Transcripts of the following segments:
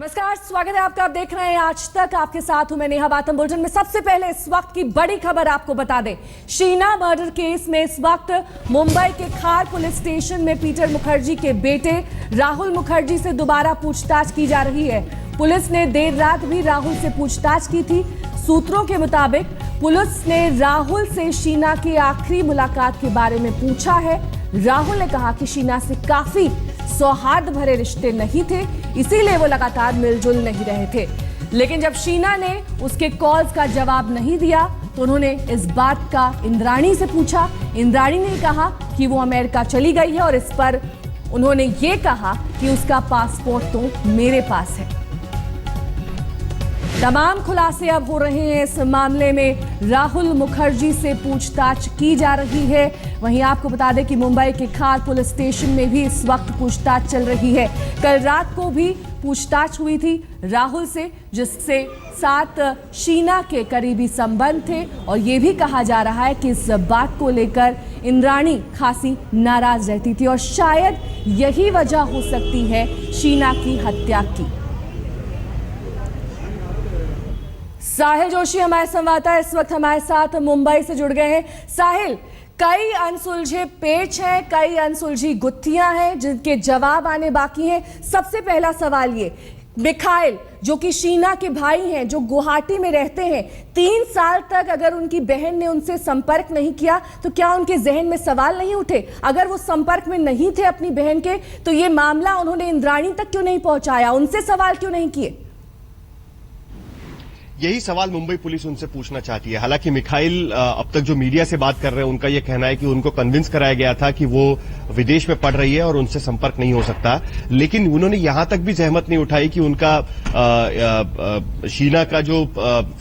नमस्कार, स्वागत है आपका। आप देख रहे हैं आज तक, आपके साथ हूं मैं नेहा बातम। बुलेटिन में सबसे पहले इस वक्त की बड़ी खबर आपको बता दें। शीना मर्डर केस में इस वक्त मुंबई के खार पुलिस स्टेशन में पीटर मुखर्जी के बेटे राहुल मुखर्जी से दोबारा पूछताछ की जा रही है। पुलिस ने देर रात भी राहुल से पूछताछ की थी। सूत्रों के मुताबिक पुलिस ने राहुल से शीना की आखिरी मुलाकात के बारे में पूछा है। राहुल ने कहा कि शीना से काफी सौहार्द भरे रिश्ते नहीं थे, इसीलिए वो लगातार मिलजुल नहीं रहे थे। लेकिन जब शीना ने उसके कॉल्स का जवाब नहीं दिया तो उन्होंने इस बात का इंद्राणी से पूछा। इंद्राणी ने कहा कि वो अमेरिका चली गई है और इस पर उन्होंने ये कहा कि उसका पासपोर्ट तो मेरे पास है। तमाम खुलासे अब हो रहे हैं इस मामले में। राहुल मुखर्जी से पूछताछ की जा रही है। वहीं आपको बता दें कि मुंबई के खार पुलिस स्टेशन में भी इस वक्त पूछताछ चल रही है। कल रात को भी पूछताछ हुई थी राहुल से, जिससे साथ शीना के करीबी संबंध थे और ये भी कहा जा रहा है कि इस बात को लेकर इंद्राणी खासी नाराज रहती थी और शायद यही वजह हो सकती है शीना की हत्या की। साहिल जोशी हमारे संवाददाता इस वक्त हमारे साथ मुंबई से जुड़ गए हैं। साहिल, कई अनसुलझे पेच हैं, कई अनसुलझी गुत्थियां हैं जिनके जवाब आने बाकी हैं। सबसे पहला सवाल ये, मिखाइल जो कि शीना के भाई हैं, जो गुवाहाटी में रहते हैं, 3 साल तक अगर उनकी बहन ने उनसे संपर्क नहीं किया तो क्या उनके जहन में सवाल नहीं उठे? अगर वो संपर्क में नहीं थे अपनी बहन के तो ये मामला उन्होंने इंद्राणी तक क्यों नहीं पहुंचाया? उनसे सवाल क्यों नहीं किए? यही सवाल मुंबई पुलिस उनसे पूछना चाहती है। हालांकि मिखाइल अब तक जो मीडिया से बात कर रहे हैं, उनका यह कहना है कि उनको कन्विंस कराया गया था कि वो विदेश में पढ़ रही है और उनसे संपर्क नहीं हो सकता। लेकिन उन्होंने यहां तक भी जहमत नहीं उठाई कि उनका शीना का जो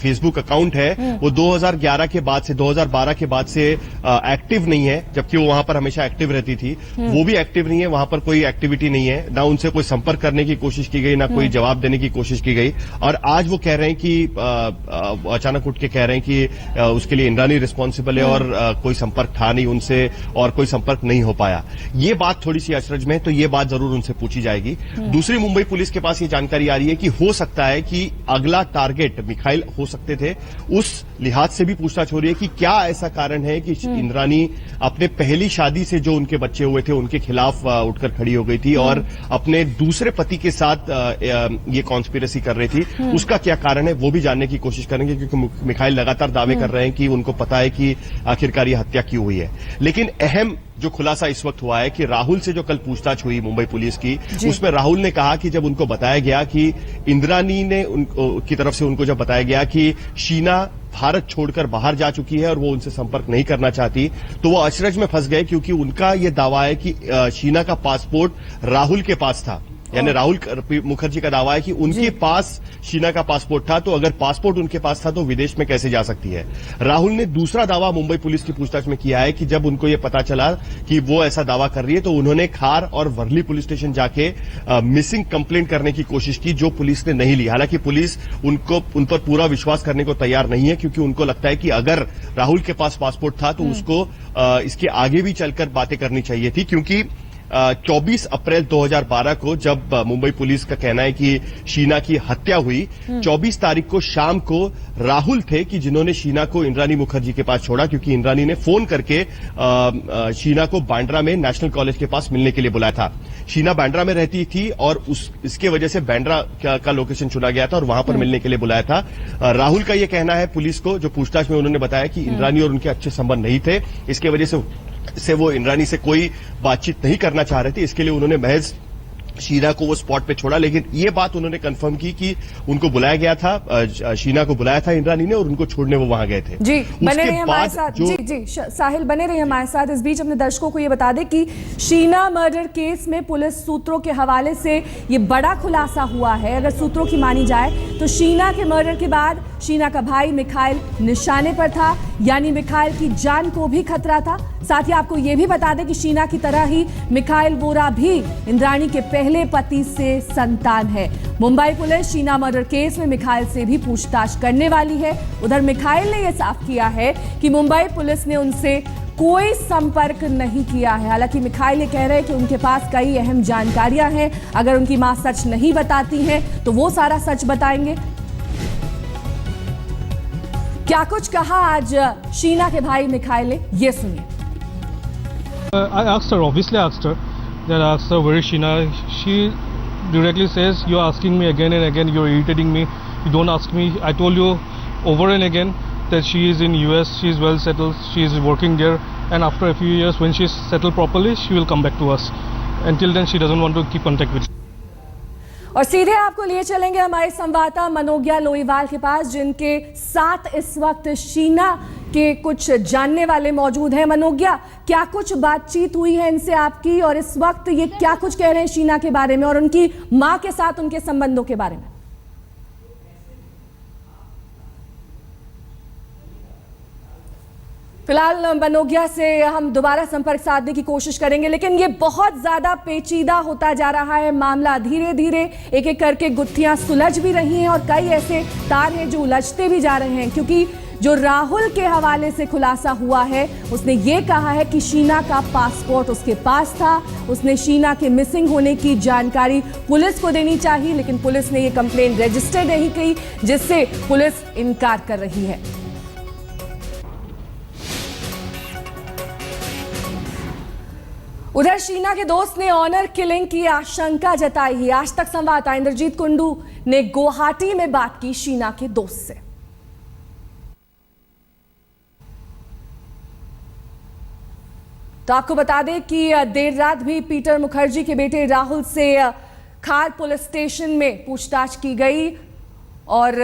फेसबुक अकाउंट है वो 2011 के बाद से 2012 के बाद से एक्टिव नहीं है, जबकि वो वहां पर हमेशा एक्टिव रहती थी। वो भी एक्टिव नहीं है, वहां पर कोई एक्टिविटी नहीं है, ना उनसे कोई संपर्क करने की कोशिश की गई, ना कोई जवाब देने की कोशिश की गई। और आज वो कह रहे हैं कि अचानक उठ के कह रहे हैं कि उसके लिए इंद्राणी रिस्पॉन्सिबल है और कोई संपर्क था नहीं उनसे और कोई संपर्क नहीं हो पाया। ये बात थोड़ी सी अचरज में है, तो ये बात जरूर उनसे पूछी जाएगी। दूसरी, मुंबई पुलिस के पास ये जानकारी आ रही है कि हो सकता है कि अगला टारगेट मिखाइल हो सकते थे। उस लिहाज से भी पूछताछ हो रही है कि क्या ऐसा कारण है कि इंद्राणी अपने पहली शादी से जो उनके बच्चे हुए थे उनके खिलाफ उठकर खड़ी हो गई थी और अपने दूसरे पति के साथ ये कॉन्स्पिरेसी कर रही थी। उसका क्या कारण है वो भी जानने की कोशिश करेंगे, क्योंकि मिखाइल लगातार दावे कर रहे हैं कि उनको पता है कि आखिरकार ये हत्या क्यों हुई है। लेकिन अहम जो खुलासा इस वक्त हुआ है कि राहुल से जो कल पूछताछ हुई मुंबई पुलिस की, उसमें राहुल ने कहा कि जब उनको बताया गया कि इंद्राणी ने की तरफ से उनको जब बताया गया कि शीना भारत छोड़कर बाहर जा चुकी है और वो उनसे संपर्क नहीं करना चाहती, तो वो अचरज में फंस गए, क्योंकि उनका ये दावा है कि शीना का पासपोर्ट राहुल के पास था। यानी राहुल मुखर्जी का दावा है कि उनके पास शीना का पासपोर्ट था, तो अगर पासपोर्ट उनके पास था तो विदेश में कैसे जा सकती है। राहुल ने दूसरा दावा मुंबई पुलिस की पूछताछ में किया है कि जब उनको ये पता चला कि वो ऐसा दावा कर रही है तो उन्होंने खार और वर्ली पुलिस स्टेशन जाके मिसिंग कंप्लेंट करने की कोशिश की, जो पुलिस ने नहीं ली। हालांकि पुलिस उन पर पूरा विश्वास करने को तैयार नहीं है, क्योंकि उनको लगता है कि अगर राहुल के पास पासपोर्ट था तो उसको इसके आगे भी चलकर बातें करनी चाहिए थी, क्योंकि 24 अप्रैल 2012 को जब मुंबई पुलिस का कहना है कि शीना की हत्या हुई, 24 तारीख को शाम को राहुल थे कि जिन्होंने शीना को इंद्राणी मुखर्जी के पास छोड़ा, क्योंकि इंद्राणी ने फोन करके शीना को बांद्रा में नेशनल कॉलेज के पास मिलने के लिए बुलाया था। शीना बांद्रा में रहती थी और इसके वजह से बांद्रा का लोकेशन चुना गया था और वहां पर मिलने के लिए बुलाया था। राहुल का यह कहना है पुलिस को, जो पूछताछ में उन्होंने बताया कि इंद्राणी और उनके अच्छे संबंध नहीं थे, इसके वजह से वो इंद्राणी से कोई बातचीत नहीं करना चाह रहे थे, इसके लिए उन्होंने महज शीना को वो स्पॉट पे छोड़ा। लेकिन ये बात उन्होंने कंफर्म की कि उनको बुलाया गया था, शीना को बुलाया था इंद्राणी ने और उनको छोड़ने वो वहां गए थे। जी, बने रहिए हमारे साथ। जी साहिल, बने रहिए हमारे साथ। इस बीच अपने दर्शकों को ये बता दें कि शीना मर्डर केस में पुलिस सूत्रों के हवाले से ये बड़ा खुलासा हुआ है। अगर सूत्रों की मानी जाए तो शीना के मर्डर के बाद शीना का भाई मिखाइल निशाने पर था, यानी मिखाइल की जान को भी खतरा था। साथ ही आपको यह भी बता दें कि शीना की तरह ही मिखाइल वोरा भी इंद्राणी के पहले पति से संतान है। Mumbai police Sheena murder case में मिखाइल से भी पूछताछ करने वाली है। उधर मिखाइल ने यह साफ किया है कि मुंबई पुलिस ने उनसे कोई संपर्क नहीं किया है। हालांकि मिखाइल ये कह रहे हैं कि उनके पास कई अहम जानकारियां हैं, अगर उनकी मां सच नहीं बताती हैं तो वो सारा सच बताएंगे। क्या कुछ कहा आज शीना के भाई मिखाइल ने, ये सुनिए। I asked her, obviously asked her. Then I asked her, where is Sheena? She directly says, you're asking me again and again, you're irritating me. You don't ask me. I told you over and again that she is in US, she is well settled, she is working there, and after a few years when she is settled properly, she will come back to us. Until then, she doesn't want to keep contact with us. और सीधे आपको लिए चलेंगे हमारे संवाददाता मनोज्ञा लोईवाल के पास, जिनके साथ इस वक्त शीना के कुछ जानने वाले मौजूद हैं। मनोज्ञा, क्या कुछ बातचीत हुई है इनसे आपकी, और इस वक्त ये क्या कुछ कह रहे हैं शीना के बारे में और उनकी मां के साथ उनके संबंधों के बारे में? फिलहाल मनोज्ञा से हम दोबारा संपर्क साधने की कोशिश करेंगे, लेकिन ये बहुत ज्यादा पेचीदा होता जा रहा है मामला। धीरे धीरे एक एक करके गुत्थियां सुलझ भी रही हैं और कई ऐसे तार हैं जो उलझते भी जा रहे हैं, क्योंकि जो राहुल के हवाले से खुलासा हुआ है उसने ये कहा है कि शीना का पासपोर्ट उसके पास था, उसने शीना के मिसिंग होने की जानकारी पुलिस को देनी चाहिए, लेकिन पुलिस ने ये कंप्लेन रजिस्टर नहीं की, जिससे पुलिस इनकार कर रही है। उधर शीना के दोस्त ने ऑनर किलिंग की आशंका जताई है। आज तक संवाददाता इंद्रजीत कुंडू ने गुवाहाटी में बात की शीना के दोस्त से। तो आपको बता दें कि देर रात भी पीटर मुखर्जी के बेटे राहुल से खार पुलिस स्टेशन में पूछताछ की गई, और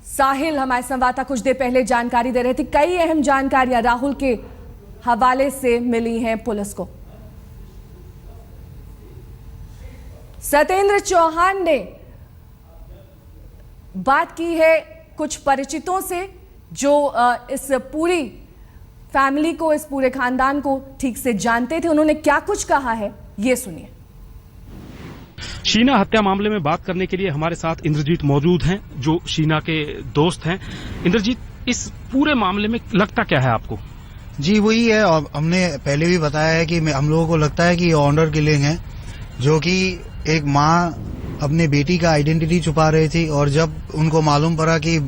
साहिल हमारे संवाददाता कुछ देर पहले जानकारी दे रहे थे। कई अहम जानकारियां राहुल के हवाले से मिली हैं पुलिस को। सत्येंद्र चौहान ने बात की है कुछ परिचितों से जो इस पूरी फैमिली को, इस पूरे खानदान को ठीक से जानते थे। उन्होंने क्या कुछ कहा है, ये सुनिए। शीना हत्या मामले में बात करने के लिए हमारे साथ इंद्रजीत मौजूद हैं, जो शीना के दोस्त हैं। इंद्रजीत, इस पूरे मामले में लगता क्या है आपको? जी वही है, और हमने पहले भी बताया है कि हम लोगों को लगता है कि ये ऑनर किलिंग है, जो कि एक माँ अपने बेटी का आइडेंटिटी छुपा रही थी, और जब उनको मालूम पड़ा कि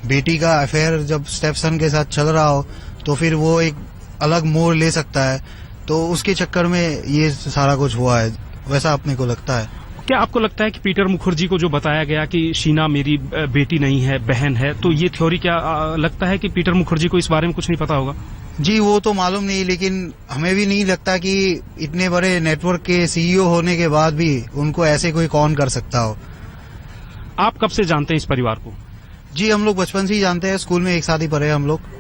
बेटी का अफेयर जब स्टेपसन के साथ चल रहा हो तो फिर वो एक अलग मोड़ ले सकता है, तो उसके चक्कर में ये सारा कुछ हुआ है, वैसा अपने को लगता है। क्या आपको लगता है कि पीटर मुखर्जी को जो बताया गया कि शीना मेरी बेटी नहीं है, बहन है, तो ये थ्योरी क्या लगता है कि पीटर मुखर्जी को इस बारे में कुछ नहीं पता होगा? जी वो तो मालूम नहीं, लेकिन हमें भी नहीं लगता कि इतने बड़े नेटवर्क के सीईओ होने के बाद भी उनको ऐसे कोई कौन कर सकता हो। आप कब से जानते हैं इस परिवार को? जी हम लोग बचपन से ही जानते हैं, स्कूल में एक साथ ही पढ़े हम लोग।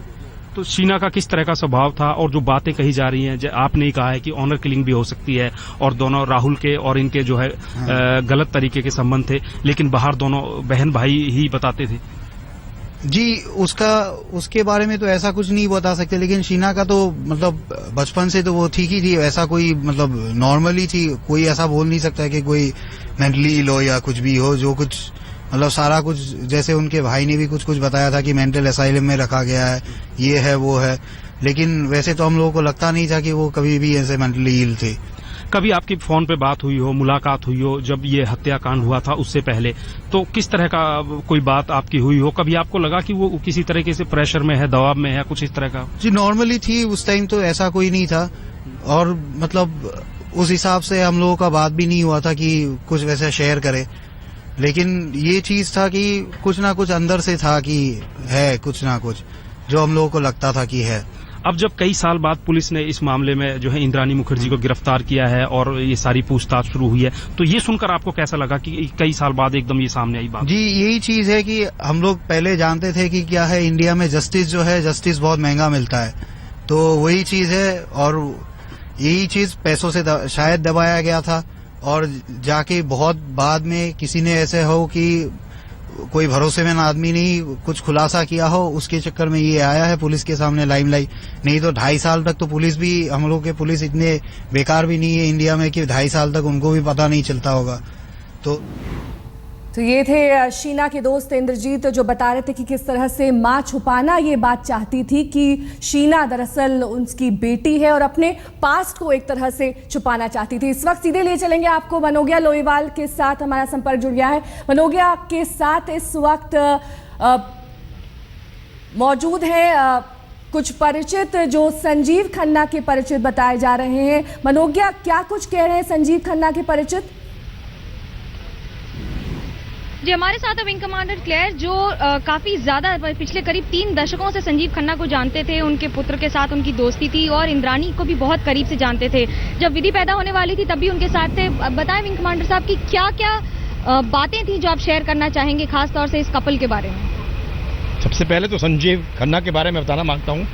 तो शीना का किस तरह का स्वभाव था, और जो बातें कही जा रही हैं, आपने कहा है कि ऑनर किलिंग भी हो सकती है और दोनों राहुल के और इनके जो है गलत तरीके के संबंध थे, लेकिन बाहर दोनों बहन भाई ही बताते थे। जी उसके बारे में तो ऐसा कुछ नहीं बता सकते, लेकिन शीना का तो मतलब बचपन से तो वो ठीक ही थी, ऐसा कोई मतलब नॉर्मली थी, कोई ऐसा बोल नहीं सकता कि कोई मेंटली इल हो या कुछ भी हो। जो कुछ मतलब सारा कुछ, जैसे उनके भाई ने भी कुछ बताया था कि मेंटल असाइलम में रखा गया है, ये है वो है, लेकिन वैसे तो हम लोगों को लगता नहीं था कि वो कभी भी ऐसे मेंटली इल थे। कभी आपकी फोन पे बात हुई हो, मुलाकात हुई हो जब ये हत्याकांड हुआ था उससे पहले, तो किस तरह का कोई बात आपकी हुई हो? कभी आपको लगा कि वो किसी तरीके से प्रेशर में है, दबाव में है, कुछ इस तरह का? जी नॉर्मली थी उस टाइम, तो ऐसा कोई नहीं था, और मतलब उस हिसाब से हम लोगों का बात भी नहीं हुआ था कि कुछ वैसा शेयर करे, लेकिन ये चीज था कि कुछ ना कुछ अंदर से था कि है कुछ ना कुछ जो हम लोगों को लगता था कि है। अब जब कई साल बाद पुलिस ने इस मामले में जो है इंद्राणी मुखर्जी को गिरफ्तार किया है और ये सारी पूछताछ शुरू हुई है, तो ये सुनकर आपको कैसा लगा कि कई साल बाद एकदम ये सामने आई बात? जी यही चीज है कि हम लोग पहले जानते थे कि क्या है, इंडिया में जस्टिस जो है, जस्टिस बहुत महंगा मिलता है, तो वही चीज है, और यही चीज पैसों से शायद दबाया गया था, और जाके बहुत बाद में किसी ने ऐसे हो कि कोई भरोसेमंद आदमी नहीं कुछ खुलासा किया हो, उसके चक्कर में ये आया है पुलिस के सामने लाइमलाइट। नहीं तो 2.5 साल तक तो पुलिस भी, हम लोग के पुलिस इतने बेकार भी नहीं है इंडिया में कि 2.5 साल तक उनको भी पता नहीं चलता होगा। तो ये थे शीना के दोस्त इंद्रजीत जो बता रहे थे कि किस तरह से मां छुपाना ये बात चाहती थी कि शीना दरअसल उनकी बेटी है और अपने पास्ट को एक तरह से छुपाना चाहती थी। इस वक्त सीधे ले चलेंगे आपको मनोगिया लोईवाल के साथ, हमारा संपर्क जुड़ गया है। मनोगिया के साथ इस वक्त मौजूद है कुछ परिचित जो संजीव खन्ना के परिचित बताए जा रहे हैं। मनोगिया, क्या कुछ कह रहे हैं संजीव खन्ना के परिचित? जी, हमारे साथ विंग कमांडर क्लेयर जो काफी ज्यादा पिछले करीब 3 दशकों से संजीव खन्ना को जानते थे, उनके पुत्र के साथ उनकी दोस्ती थी और इंद्राणी को भी बहुत करीब से जानते थे। जब विधि पैदा होने वाली थी तब भी उनके साथ थे। बताएं विंग कमांडर साहब कि क्या क्या बातें थी जो आप शेयर करना चाहेंगे खासतौर से इस कपल के बारे में? सबसे पहले तो संजीव खन्ना के बारे में बताना मांगता हूँ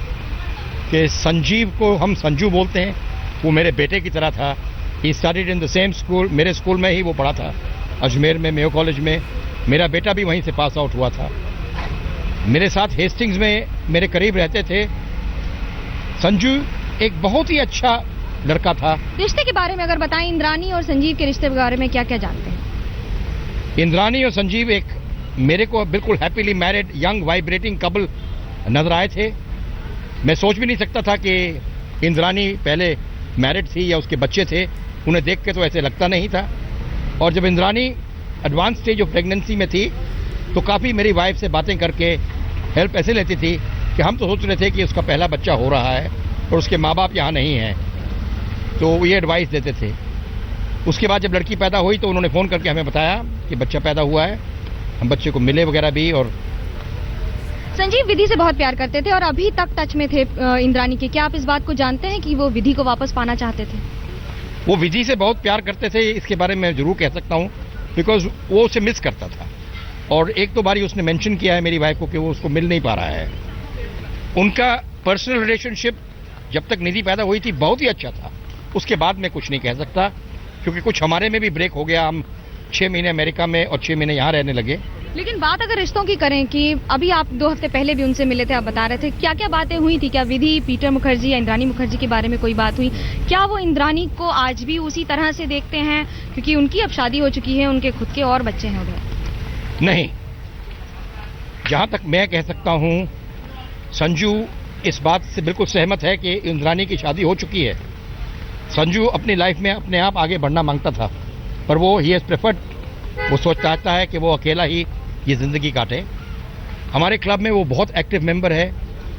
कि संजीव को हम संजू बोलते हैं। वो मेरे बेटे की तरह था। He studied in the same school, मेरे स्कूल में ही वो पढ़ा था, अजमेर में, मेयो कॉलेज में। मेरा बेटा भी वहीं से पास आउट हुआ था। मेरे साथ हेस्टिंग्स में मेरे करीब रहते थे। संजू एक बहुत ही अच्छा लड़का था। रिश्ते के बारे में अगर बताएं, इंद्राणी और संजीव के रिश्ते के बारे में क्या क्या जानते हैं? इंद्राणी और संजीव एक मेरे को बिल्कुल happily married young vibrating couple नजर आए थे। मैं सोच भी नहीं सकता था कि इंद्राणी पहले मैरिड थी या उसके बच्चे थे। उन्हें देख के तो ऐसे लगता नहीं था। और जब Indrani advance stage of pregnancy में थी तो काफ़ी मेरी वाइफ से बातें करके हेल्प ऐसे लेती थी कि हम तो सोच रहे थे कि उसका पहला बच्चा हो रहा है और उसके माँ बाप यहाँ नहीं हैं, तो वो ये एडवाइस देते थे। उसके बाद जब लड़की पैदा हुई तो उन्होंने फ़ोन करके हमें बताया कि बच्चा पैदा हुआ है। हम बच्चे को मिले वगैरह भी। और संजीव विधि से बहुत प्यार करते थे और अभी तक टच में थे इंद्राणी के। क्या आप इस बात को जानते हैं कि वो विधि को वापस पाना चाहते थे? वो विधि से बहुत प्यार करते थे, इसके बारे में जरूर कह सकता हूँ, बिकॉज वो उसे मिस करता था। और एक दो बारी उसने मेंशन किया है मेरी वाइफ को कि वो उसको मिल नहीं पा रहा है। उनका पर्सनल रिलेशनशिप जब तक निधि पैदा हुई थी बहुत ही अच्छा था। उसके बाद मैं कुछ नहीं कह सकता क्योंकि कुछ हमारे में भी ब्रेक हो गया। हम 6 महीने अमेरिका में और 6 महीने यहाँ रहने लगे। लेकिन बात अगर रिश्तों की करें कि अभी आप 2 हफ्ते पहले भी उनसे मिले थे, आप बता रहे थे, क्या क्या बातें हुई थी? क्या विधि, पीटर मुखर्जी या इंद्राणी मुखर्जी के बारे में कोई बात हुई? क्या वो इंद्राणी को आज भी उसी तरह से देखते हैं? क्योंकि उनकी अब शादी हो चुकी है, उनके खुद के और बच्चे हैं उधर। नहीं, जहाँ तक मैं कह सकता हूँ संजू इस बात से बिल्कुल सहमत है कि इंद्राणी की शादी हो चुकी है। संजू अपनी लाइफ में अपने आप आगे बढ़ना मांगता था, पर वो ही हैज़ प्रेफर्ड, वो सोचता है कि वो अकेला ही ये ज़िंदगी काटे। हमारे क्लब में वो बहुत एक्टिव मेंबर है,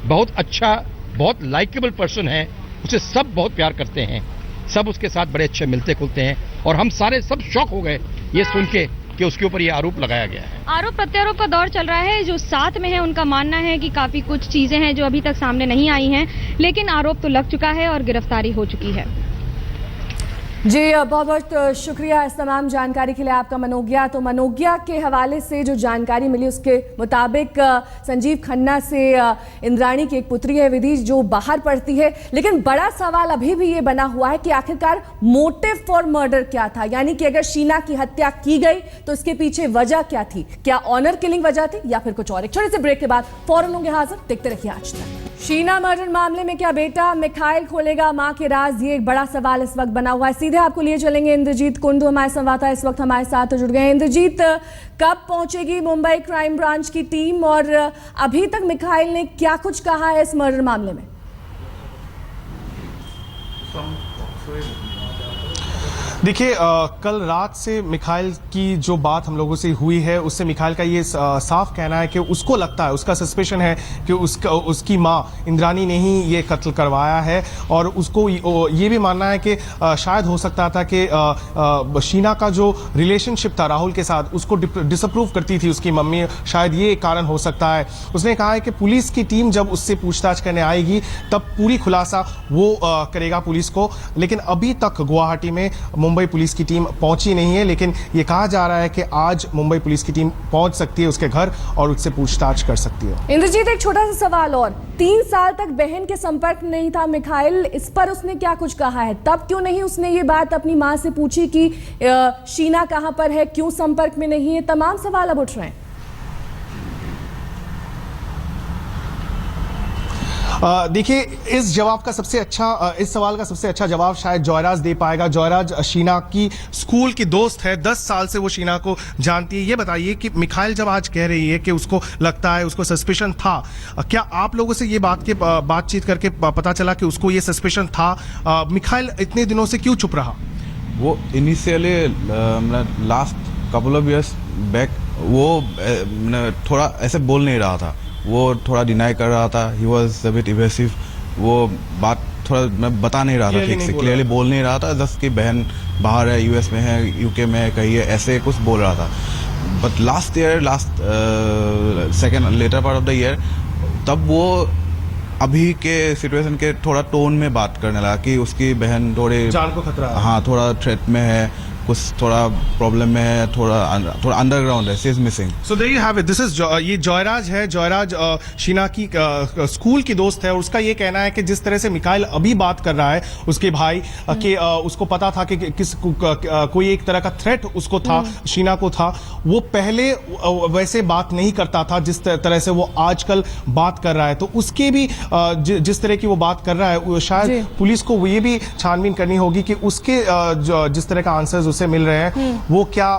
बहुत अच्छा, बहुत लाइकेबल पर्सन है। उसे सब बहुत प्यार करते हैं, सब उसके साथ बड़े अच्छे मिलते खुलते हैं। और हम सारे सब शॉक हो गए ये सुन के कि उसके ऊपर ये आरोप लगाया गया है। आरोप प्रत्यारोप का दौर चल रहा है। जो साथ में है उनका मानना है कि काफी कुछ चीजें हैं जो अभी तक सामने नहीं आई हैं, लेकिन आरोप तो लग चुका है और गिरफ्तारी हो चुकी है। जी, बहुत बहुत शुक्रिया इस तमाम जानकारी के लिए आपका मनोगिया। तो मनोगिया के हवाले से जो जानकारी मिली उसके मुताबिक संजीव खन्ना से इंद्राणी की एक पुत्री है विधि जो बाहर पढ़ती है। लेकिन बड़ा सवाल अभी भी ये बना हुआ है कि आखिरकार मोटिव फॉर मर्डर क्या था, यानी कि अगर शीना की हत्या की गई तो इसके पीछे वजह क्या थी? क्या ऑनर किलिंग वजह थी या फिर कुछ और? एक छोटे से ब्रेक के बाद फौरन होंगे हाजिर, देखते रहिए आज तक। शीना मर्डर मामले में क्या बेटा मिखाइल खोलेगा मां के राज? ये एक बड़ा सवाल इस वक्त बना हुआ है। सीधे आपको लिए चलेंगे इंद्रजीत कुंडू, हमारे संवाददाता इस वक्त हमारे साथ जुड़ गए। इंद्रजीत, कब पहुंचेगी मुंबई क्राइम ब्रांच की टीम और अभी तक मिखाइल ने क्या कुछ कहा है इस मर्डर मामले में? देखिए, कल रात से मिखाइल की जो बात हम लोगों से हुई है उससे मिखाइल का ये साफ कहना है कि उसको लगता है, उसका सस्पेशन है कि उसकी मां इंद्राणी ने ही ये कत्ल करवाया है। और उसको ये भी मानना है कि शायद हो सकता था कि शीना का जो रिलेशनशिप था राहुल के साथ उसको डिसअप्रूव करती थी उसकी मम्मी, शायद ये एक कारण हो सकता है। उसने कहा है कि पुलिस की टीम जब उससे पूछताछ करने आएगी तब पूरी खुलासा वो करेगा पुलिस को। लेकिन अभी तक गुवाहाटी में मुंबई पुलिस की टीम पहुंची नहीं है, लेकिन ये कहा जा रहा है कि आज मुंबई पुलिस की टीम पहुंच सकती है उसके घर और उससे पूछताछ कर सकती है। इंद्रजीत, एक छोटा सा सवाल और, 3 साल तक बहन के संपर्क में नहीं था मिखाइल, इस पर उसने क्या कुछ कहा है? तब क्यों नहीं उसने ये बात अपनी मां से पूछी कि शीना कहां पर है, क्यों संपर्क में नहीं है? तमाम सवाल अब उठ रहे हैं। देखिए इस जवाब का सबसे अच्छा इस सवाल का सबसे अच्छा जवाब शायद जॉयराज दे पाएगा। जॉयराज शीना की स्कूल की दोस्त है, 10 साल से वो शीना को जानती है। ये बताइए कि मिखाइल जब आज कह रही है कि उसको लगता है, उसको सस्पिशन था, क्या आप लोगों से ये बातचीत करके पता चला कि उसको ये सस्पिशन था? मिखाइल इतने दिनों से क्यों चुप रहा? वो initially last couple of years back वो थोड़ा ऐसे बोल नहीं रहा था, वो थोड़ा डिनाई कर रहा था। He was a bit evasive, वो बात थोड़ा मैं बता नहीं रहा था ठीक से, क्लियरली बोल नहीं रहा था। जस्ट की बहन बाहर है, यूएस में है, यूके में है, कहीं है, ऐसे कुछ बोल रहा था। But last second later part of the year तब वो अभी के सिचुएशन के थोड़ा टोन में बात करने लगा कि उसकी बहन थोड़े जान को खतरा है। हाँ, थोड़ा थ्रेट में है, कुछ थोड़ा प्रॉब्लम में है, थोड़ा अंडरग्राउंड है, she is missing. So there you have it. This is ये जॉयराज है। जॉयराज शीना की स्कूल की दोस्त है और उसका ये कहना है कि जिस तरह से मिखाइल अभी बात कर रहा है उसके भाई कि उसको पता था कि कोई एक तरह का थ्रेट उसको था, शीना को था। वो पहले वैसे बात नहीं करता था जिस तरह से वो आजकल बात कर रहा है। तो उसके भी जिस तरह की वो बात कर रहा है, शायद पुलिस को ये भी छानबीन करनी होगी कि उसके जिस तरह का आंसर्स उसे मिल रहे हैं वो क्या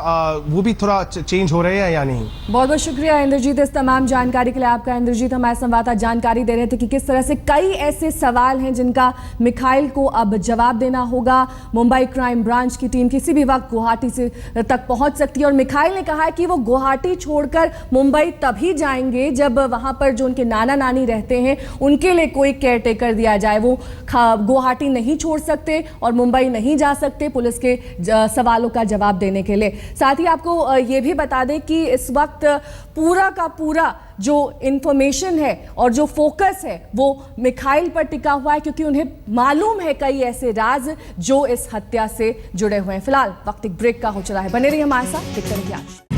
वो भी थोड़ा चेंज हो रहे हैं या नहीं। बहुत बहुत शुक्रिया इंद्रजीत इस तमाम जानकारी के लिए आपका। इंद्रजीत हमारे संवाददाता जानकारी दे रहे थे कि किस तरह से कई ऐसे सवाल हैं जिनका मिखाइल को अब जवाब देना होगा। मुंबई क्राइम ब्रांच की टीम किसी भी वक्त गुवाहाटी से तक पहुंच सकती है और मिखाइल ने कहा है कि वो गुवाहाटी छोड़कर मुंबई तभी जाएंगे जब वहां पर जो उनके नाना नानी रहते हैं उनके लिए कोई केयर टेकर दिया जाए। वो गुवाहाटी नहीं छोड़ सकते और मुंबई नहीं जा सकते पुलिस के सवालों का जवाब देने के लिए। साथ ही आपको ये भी बता दें कि इस वक्त पूरा का पूरा जो इंफॉर्मेशन है और जो फोकस है वो मिखाइल पर टिका हुआ है क्योंकि उन्हें मालूम है कई ऐसे राज जो इस हत्या से जुड़े हुए हैं। फिलहाल वक्त एक ब्रेक का हो चला है, बने रहिए हमारे साथ, देखते रहिए आज।